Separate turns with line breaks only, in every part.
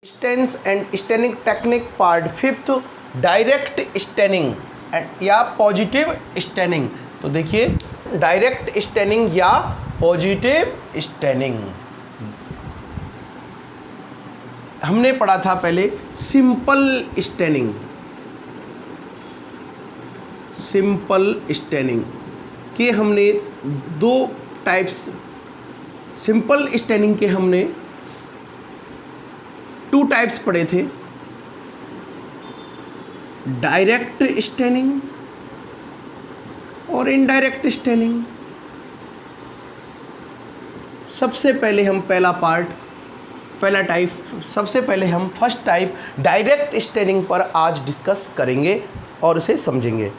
Stains and staining technique part 5 direct staining या positive staining. तो देखिए डायरेक्ट स्टेनिंग या पॉजिटिव स्टेनिंग हमने पढ़ा था पहले। सिंपल स्टेनिंग, सिंपल स्टेनिंग के हमने दो टाइप्स, सिंपल स्टेनिंग के हमने 2 टाइप्स पढ़े थे, डायरेक्ट स्टेनिंग और इनडायरेक्ट स्टेनिंग। सबसे पहले हम पहला टाइप, सबसे पहले हम फर्स्ट टाइप डायरेक्ट स्टेनिंग पर आज डिस्कस करेंगे और उसे समझेंगे।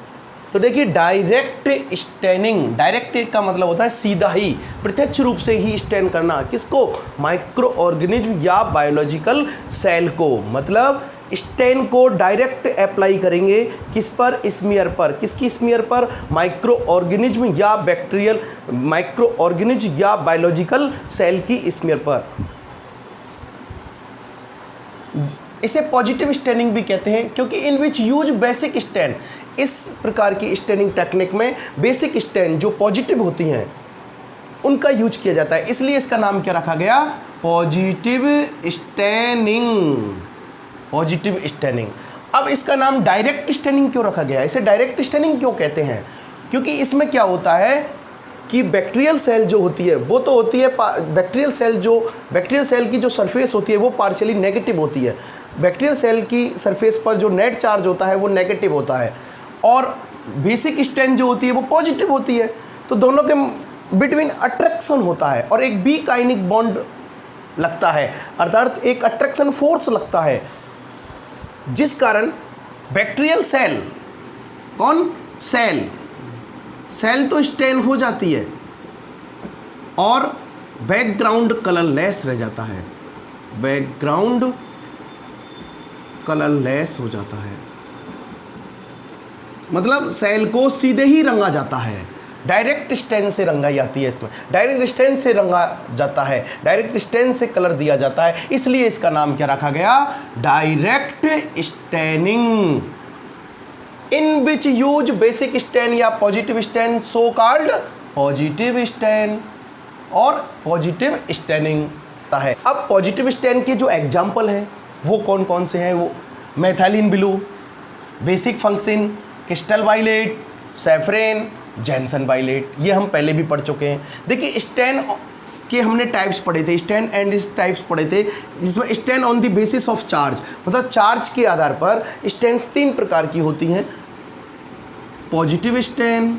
तो देखिए डायरेक्ट स्टेनिंग, डायरेक्ट का मतलब होता है सीधा ही, प्रत्यक्ष रूप से ही स्टेन करना। किसको? माइक्रो ऑर्गेनिज्म या बायोलॉजिकल सेल को। मतलब स्टेन को डायरेक्ट अप्लाई करेंगे किस पर? स्मीयर पर। किसकी स्मीयर पर? माइक्रो ऑर्गेनिज्म या बैक्टीरियल, माइक्रो ऑर्गेनिज्म या बायोलॉजिकल सेल की स्मीयर पर। इसे पॉजिटिव स्टेनिंग भी कहते हैं क्योंकि इन विच यूज बेसिक स्टेन। इस प्रकार की स्टेनिंग टेक्निक में बेसिक स्टेन जो पॉजिटिव होती हैं उनका यूज किया जाता है, इसलिए इसका नाम क्या रखा गया? Positive staining. Positive staining. अब इसका नाम डायरेक्ट स्टेनिंग क्यों रखा गया? इसे डायरेक्ट स्टेनिंग क्यों कहते हैं? क्योंकि इसमें क्या होता है कि बैक्टीरियल सेल जो होती है वो तो होती है, बैक्टीरियल सेल की जो सरफेस होती है वो पार्शियली नेगेटिव होती है। बैक्टीरियल सेल की सरफेस पर जो नेट चार्ज होता है वो नेगेटिव होता है और बेसिक स्टेन जो होती है वो पॉजिटिव होती है। तो दोनों के बिटवीन अट्रैक्शन होता है और एक बी काइनिक बॉन्ड लगता है, अर्थात एक अट्रैक्शन फोर्स लगता है, जिस कारण बैक्टीरियल सेल, कौन? सेल तो स्टेन हो जाती है और बैकग्राउंड कलरलेस रह जाता है, बैकग्राउंड कलरलेस हो जाता है। मतलब सेल को सीधे ही रंगा जाता है, डायरेक्ट स्टेन से रंगाई जाती है। इसमें डायरेक्ट स्टेन से रंगा जाता है, डायरेक्ट स्टेन से कलर दिया जाता है, इसलिए इसका नाम क्या रखा गया? Direct staining. In which use basic stain या positive stain, so called positive stain और पॉजिटिव स्टेनिंग है। अब पॉजिटिव स्टेन के जो एग्जाम्पल हैं वो कौन कौन से हैं? वो methylene blue, basic function, crystal violet, saffron, gentian violet, ये हम पहले भी पढ़ चुके हैं। देखिए स्टेन के हमने टाइप्स पढ़े थे, स्टेन एंड टाइप्स पढ़े थे, जिसमें stain on the basis of charge, मतलब चार्ज के आधार पर स्टेन्स 3 प्रकार की होती हैं। पॉजिटिव स्टेन,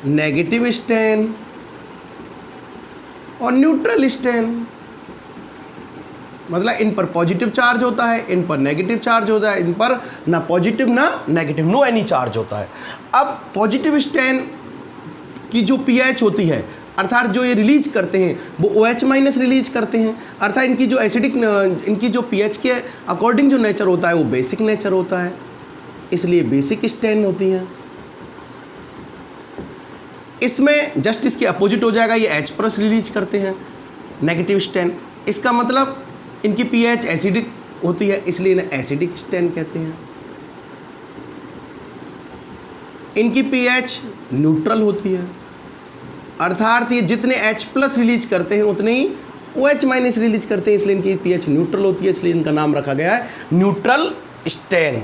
नेगेटिव स्टेन और न्यूट्रल स्टेन। मतलब इन पर पॉजिटिव चार्ज होता है, इन पर नेगेटिव चार्ज होता है, इन पर ना पॉजिटिव ना नेगेटिव, नो एनी चार्ज होता है। अब पॉजिटिव स्टेन की जो पीएच होती है, अर्थात जो ये रिलीज करते हैं वो OH माइनस रिलीज करते हैं, अर्थात इनकी जो एसिडिक, इनकी जो पीएच के अकॉर्डिंग जो नेचर होता है वो बेसिक नेचर होता है, इसलिए बेसिक स्टेन होती हैं। इसमें जस्ट इसके अपोजिट हो जाएगा, ये H प्लस रिलीज करते हैं, नेगेटिव स्टेन। इसका मतलब इनकी पीएच एसिडिक होती है, इसलिए इन्हें एसिडिक स्टेन कहते हैं। इनकी पीएच न्यूट्रल होती है, अर्थात ये जितने H प्लस रिलीज करते हैं उतने ही OH माइनस रिलीज करते हैं, इसलिए इनकी पीएच न्यूट्रल होती है, इसलिए इनका नाम रखा गया है न्यूट्रल स्टेन।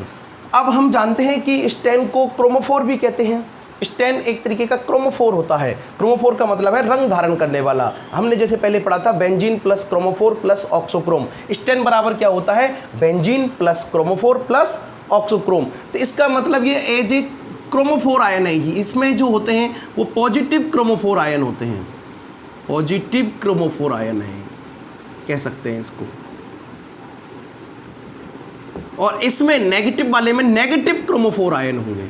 अब हम जानते हैं कि स्टेन को क्रोमोफोर भी कहते हैं। स्टेन एक तरीके का क्रोमोफोर होता है। क्रोमोफोर का मतलब है रंग धारण करने वाला। हमने जैसे पहले पढ़ा था benzene plus chromophore plus auxochrome. Stain बराबर क्या होता है? Benzene plus chromophore plus auxochrome. तो इसका मतलब ये एज ए क्रोमोफोर आयन है ही। इसमें जो होते हैं वो पॉजिटिव क्रोमोफोर आयन होते हैं, पॉजिटिव क्रोमोफोर आयन है कह सकते हैं इसको। और इसमें नेगेटिव वाले में नेगेटिव क्रोमोफोर आयन होंगे,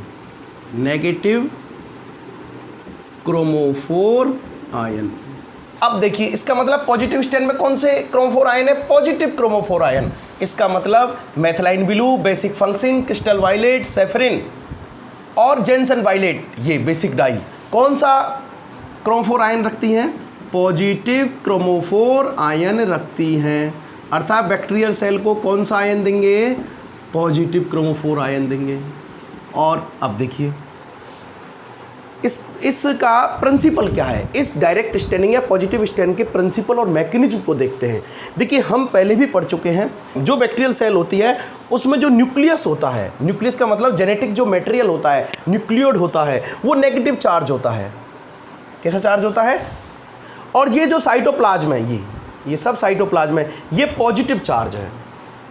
नेगेटिव क्रोमोफोर आयन। अब देखिए इसका मतलब पॉजिटिव स्टेन में कौन से क्रोमोफोर आयन है? Positive chromophore ion. इसका मतलब methylene blue, basic function, crystal violet, saffron और जैनसन वायलेट, ये बेसिक डाई कौन सा क्रोमोफोर आयन रखती हैं? पॉजिटिव क्रोमोफोर आयन रखती हैं, अर्थात बैक्टीरियल सेल को कौन सा आयन देंगे, पॉजिटिव क्रोमोफोर आयन देंगे। और अब देखिए इसका प्रिंसिपल क्या है, इस डायरेक्ट स्टेनिंग या पॉजिटिव स्टेन के प्रिंसिपल और मैकेनिज्म को देखते हैं। देखिए हम पहले भी पढ़ चुके हैं, जो बैक्टीरियल सेल होती है उसमें जो न्यूक्लियस होता है, न्यूक्लियस का मतलब जेनेटिक जो मटेरियल होता है, न्यूक्लियोड होता है, वो नेगेटिव चार्ज होता है। कैसा चार्ज होता है? और ये जो साइटोप्लाज्म है, ये सब साइटोप्लाज्म है, ये पॉजिटिव चार्ज है।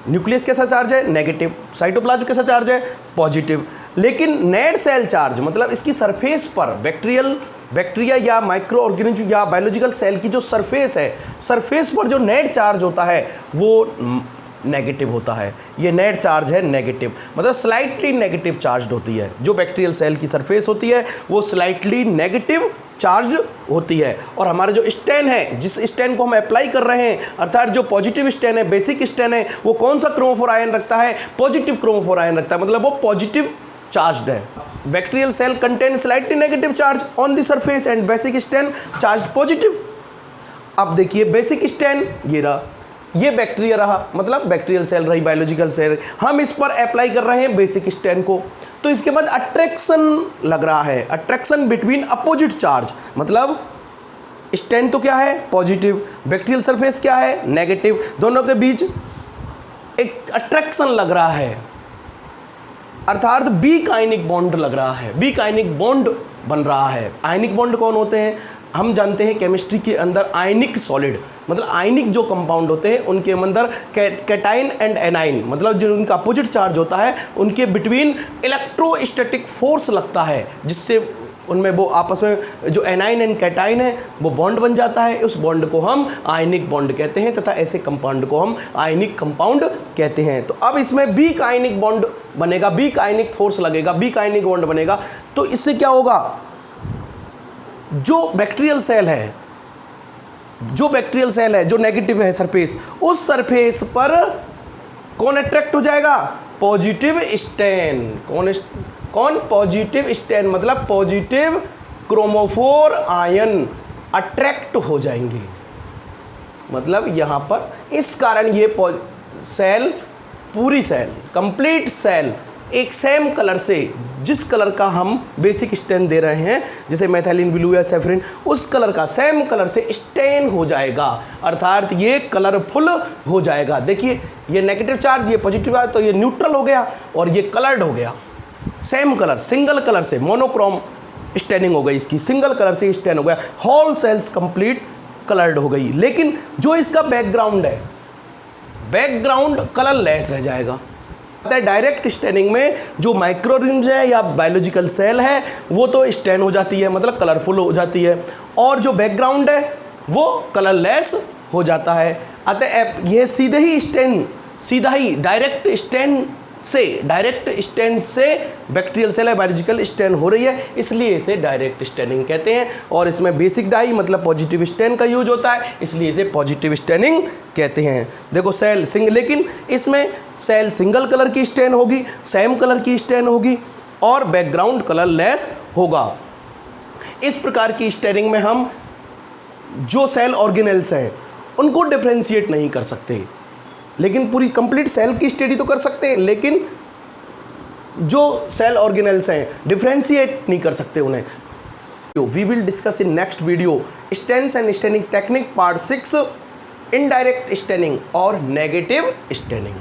न्यूक्लियस कैसा चार्ज है? नेगेटिव। साइटोप्लाज्म कैसा चार्ज है? पॉजिटिव। लेकिन नेट सेल चार्ज मतलब इसकी सरफेस पर बैक्टीरिया या माइक्रो ऑर्गेनिज्म या बायोलॉजिकल सेल की जो सरफेस है, सरफेस पर जो नेट चार्ज होता है वो नेगेटिव होता है। ये नेट चार्ज है नेगेटिव, मतलब स्लाइटली नेगेटिव चार्ज होती है। जो बैक्टीरियल सेल की सरफेस होती है वो स्लाइटली नेगेटिव चार्ज होती है। और हमारा जो स्टेन है, जिस स्टेन को हम अप्लाई कर रहे हैं, अर्थात जो पॉजिटिव स्टेन है, बेसिक स्टेन है, वो कौन सा क्रोमोफोर आयन रखता है? पॉजिटिव क्रोमोफोर आयन रखता है, मतलब वो पॉजिटिव चार्ज्ड है। Bacterial cell contain slightly negative charge on the surface and basic stain charge positive. अब देखिए बेसिक स्टेन ये रहा, ये बैक्टीरिया रहा, मतलब बैक्टीरियल सेल रही, बायोलॉजिकल सेल, हम इस पर अप्लाई कर रहे हैं बेसिक स्टेन को। तो इसके बाद अट्रैक्शन लग रहा है, अट्रैक्शन बिटवीन अपोजिट चार्ज, मतलब स्टेन तो क्या है? पॉजिटिव, बैक्टीरियल सरफेस क्या है? नेगेटिव, दोनों के बीच एक अट्रैक्शन लग रहा है, अर्थात बीक आयनिक बॉन्ड लग रहा है, बीक आयनिक बॉन्ड बन रहा है। आयनिक बॉन्ड कौन होते हैं? हम जानते हैं केमिस्ट्री के अंदर आयनिक सॉलिड, मतलब आयनिक जो कंपाउंड होते हैं उनके अंदर कैटाइन एंड एनाइन, मतलब जो उनका अपोजिट चार्ज होता है उनके बिटवीन इलेक्ट्रोस्टैटिक फोर्स लगता है, जिससे उनमें वो आपस में जो एनाइन एंड कैटाइन है वो बॉन्ड बन जाता है। उस बॉन्ड को हम आयनिक बॉन्ड कहते हैं तथा ऐसे कंपाउंड को हम आयनिक कंपाउंड कहते हैं। तो अब इसमें बीक आयनिक बॉन्ड बनेगा, बीक आयनिक फोर्स लगेगा, बीक आयनिक बॉन्ड बनेगा। तो इससे क्या होगा? जो बैक्टीरियल सेल है, जो नेगेटिव है सरफेस, उस सरफेस पर कौन अट्रैक्ट हो जाएगा? Positive stain. कौन? पॉजिटिव स्टेन, मतलब पॉजिटिव क्रोमोफोर आयन अट्रैक्ट हो जाएंगे। मतलब यहाँ पर इस कारण ये सेल, पूरी सेल, कंप्लीट सेल एक सेम कलर से, जिस कलर का हम बेसिक स्टेन दे रहे हैं, जैसे मेथिलीन ब्लू या सैफरन, उस कलर का सेम कलर से स्टेन हो जाएगा, अर्थात ये कलरफुल हो जाएगा। देखिए ये नेगेटिव चार्ज, ये पॉजिटिव चार्ज, तो ये न्यूट्रल हो गया और ये कलर्ड हो गया। सेम कलर, सिंगल कलर से, मोनोक्रोम स्टेनिंग हो गई इसकी, सिंगल कलर से स्टेन हो गया, होल सेल्स कंप्लीट कलर्ड हो गई। लेकिन जो इसका बैकग्राउंड है, बैकग्राउंड कलरलेस रह जाएगा। डायरेक्ट स्टेनिंग में जो माइक्रोऑर्गेनिज्म है या बायोलॉजिकल सेल है वो तो स्टेन हो जाती है, मतलब कलरफुल हो जाती है, और जो बैकग्राउंड है वो कलरलेस हो जाता है। अतः ये सीधा ही डायरेक्ट स्टेन से बैक्टीरियल सेल है, बायोलॉजिकल स्टेन हो रही है, इसलिए इसे डायरेक्ट स्टेनिंग कहते हैं। और इसमें बेसिक डाई मतलब पॉजिटिव स्टेन का यूज होता है, इसलिए इसे पॉजिटिव स्टेनिंग कहते हैं। देखो सेल लेकिन इसमें सेल सिंगल कलर की स्टेन होगी, सेम कलर की स्टेन होगी और बैकग्राउंड कलरलेस होगा। इस प्रकार की स्टेनिंग में हम जो सेल ऑर्गेनेल्स हैं उनको डिफ्रेंशिएट नहीं कर सकते, लेकिन पूरी कंप्लीट सेल की स्टडी तो कर सकते हैं, लेकिन जो सेल ऑर्गेनेल्स हैं डिफ्रेंशिएट नहीं कर सकते उन्हें। We will discuss in next video stains and staining technique part 6, indirect staining और नेगेटिव स्टेनिंग।